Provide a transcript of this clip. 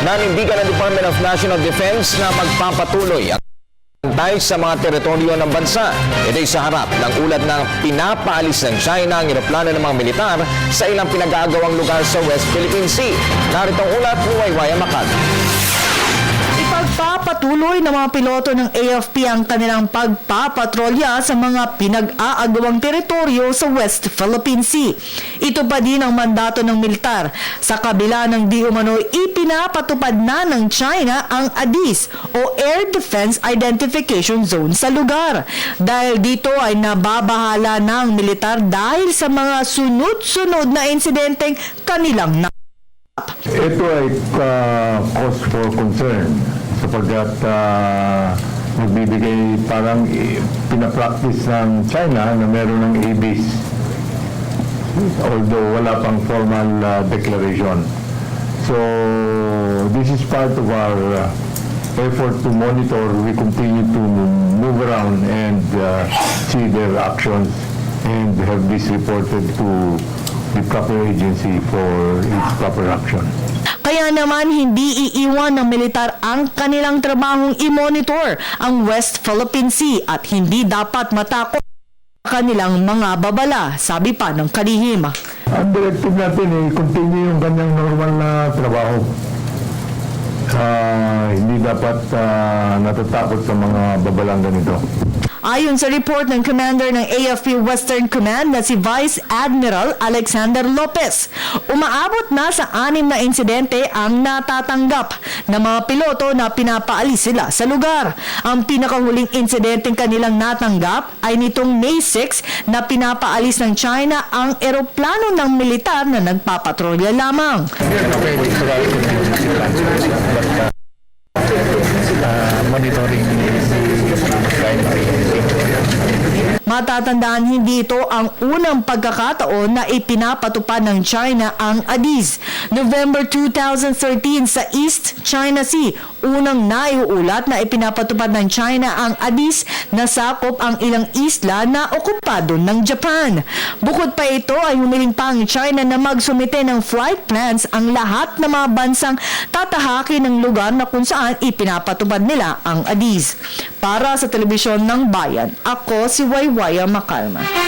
Nanindigan ng Department of National Defense na magpapatuloy at bantay sa mga teritoryo ng bansa. Ito'y sa harap ng ulat na pinapaalis ng China ang eroplano ng mga militar sa ilang pinag-aagawang lugar sa West Philippine Sea. Narito ang ulat ni Waywaya Macal. Ipagpapatuloy ng mga piloto ng AFP ang kanilang pagpapatrolya sa mga pinag-aagawang teritoryo sa West Philippine Sea. Ito pa din ang mandato ng militar. Sa kabila ng di umano ipinapatupad na ng China ang ADIZ o Air Defense Identification Zone sa lugar. Dahil dito ay nababahala ng militar dahil sa mga sunod-sunod na insidenteng kanilang Ito ay cause for concern sapagkat nagbibigay parang pinapractice ng China na meron ng ABS although wala pang formal declaration. So this is part of our effort to monitor. We continue to move around and see their actions and have this reported to the proper agency for its proper action. Kaya naman hindi iiwan ng militar ang kanilang trabahong i-monitor ang West Philippine Sea at hindi dapat matakot kanilang mga babala, sabi pa ng kalihim. Ang directive natin continue yung kanyang normal na trabaho. Hindi dapat natatakot sa mga babalang ganito. Ayon sa report ng commander ng AFP Western Command na si Vice Admiral Alexander Lopez, umaabot na sa 6 na insidente ang natatanggap ng mga piloto na pinapaalis sila sa lugar. Ang pinakahuling insidenteng kanilang natanggap ay nitong May 6 na pinapaalis ng China ang eroplano ng militar na nagpapatrolya lamang. Monitoring Matatandaan hindi ito ang unang pagkakataon na ipinapatupad ng China ang ADIZ. November 2013 sa East China Sea, unang naiuulat na ipinapatupad ng China ang ADIZ na sakop ang ilang isla na okupado ng Japan. Bukod pa ito ay humiling pa ang China na magsumite ng flight plans ang lahat ng mga bansang tatahakin ng lugar na kung saan ipinapatupad nila ang ADIZ. Para sa Telebisyon ng Bayan, ako si Waywaya Macalma.